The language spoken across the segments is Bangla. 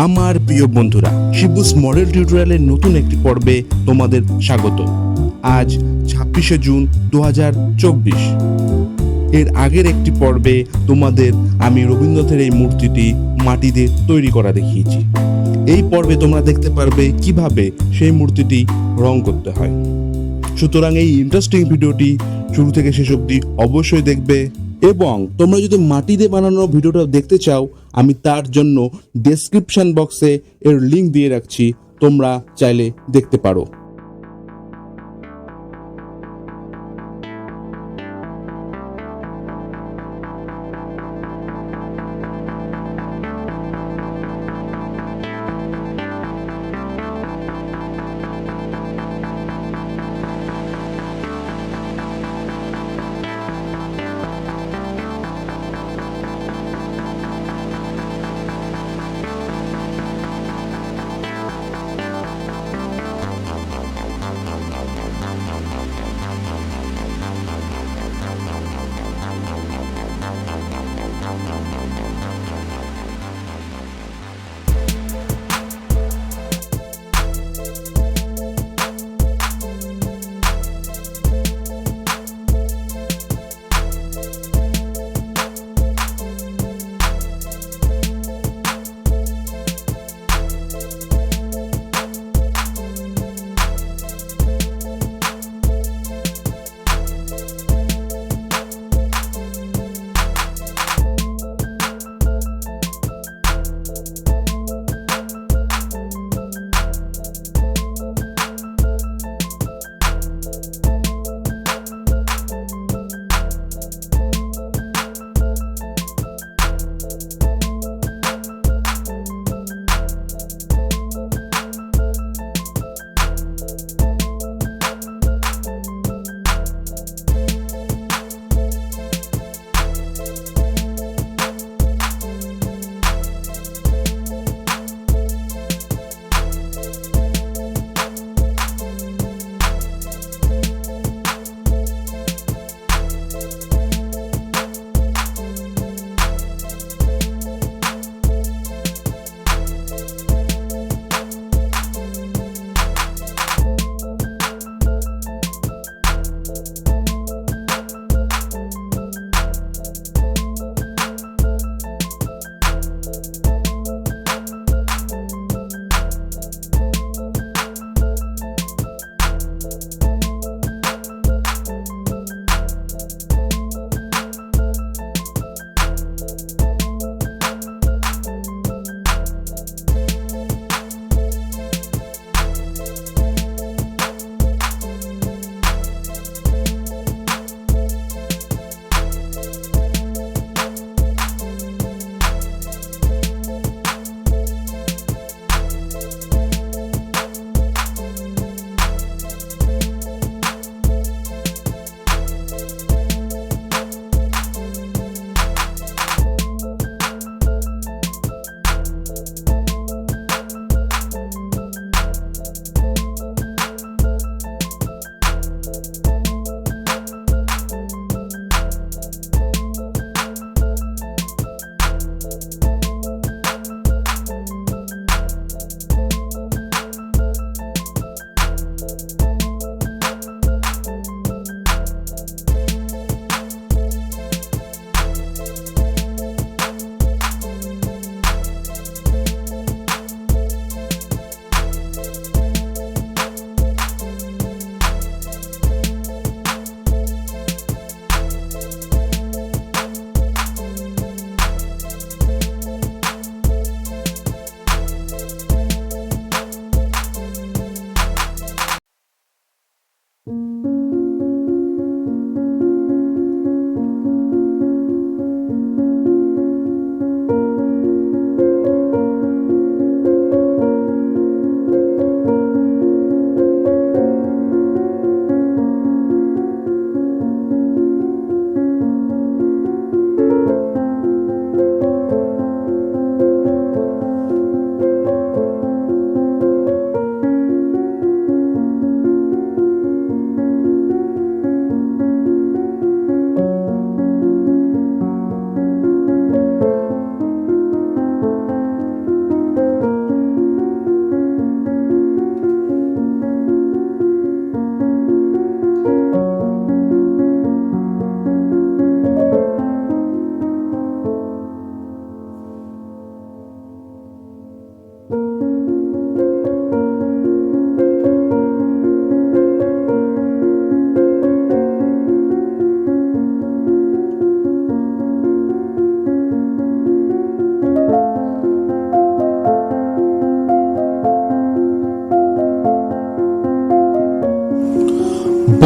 আমার প্রিয় বন্ধুরা, শিবুস মডেল টিউটোরিয়ালের নতুন একটি পর্বে তোমাদের স্বাগত। আজ 26শে জুন 2024। এর আগের একটি পর্বে তোমাদের আমি রবীন্দ্রনাথের এই মূর্তিটি মাটিতে তৈরি করা দেখিয়েছি। এই পর্বে তোমরা দেখতে পারবে কিভাবে সেই মূর্তিটি রং করতে হয়। সুতরাং এই ইন্টারেস্টিং ভিডিওটি শুরু থেকে শেষ অবধি অবশ্যই দেখবে, এবং তোমরা যদি মাটি দিয়ে বানানো ভিডিওটা দেখতে চাও, আমি তার জন্য ডেসক্রিপশন বক্সে এর লিংক দিয়ে রাখছি, তোমরা চাইলে দেখতে পারো।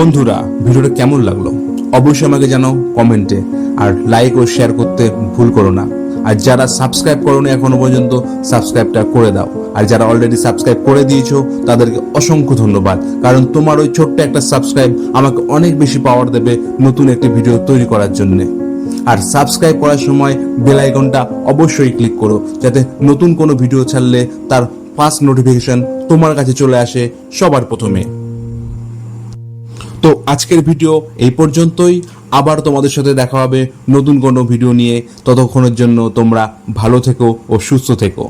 বন্ধুরা, ভিডিওটা কেমন লাগলো অবশ্যই আমাকে জানাও কমেন্টে, আর লাইক ও শেয়ার করতে ভুল করো না। আর যারা সাবস্ক্রাইব করোনি এখনো পর্যন্ত সাবস্ক্রাইবটা করে দাও, আর যারা অলরেডি সাবস্ক্রাইব করে দিয়েছো তাদেরকে অসংখ্য ধন্যবাদ, কারণ তোমার ওই ছোট্ট একটা সাবস্ক্রাইব আমাকে অনেক বেশি পাওয়ার দেবে নতুন একটি ভিডিও তৈরি করার জন্য। আর সাবস্ক্রাইব করার সময় বেল আইকনটা অবশ্যই ক্লিক করো, যাতে নতুন কোনো ভিডিও ছাড়লে তার ফার্স্ট নোটিফিকেশন তোমার কাছে চলে আসে সবার প্রথমে। তো আজকের ভিডিও এই পর্যন্তই, আবার তোমাদের সাথে দেখা হবে নতুন কোনো ভিডিও নিয়ে। ততক্ষণের জন্য তোমরা ভালো থেকো ও সুস্থ থেকো।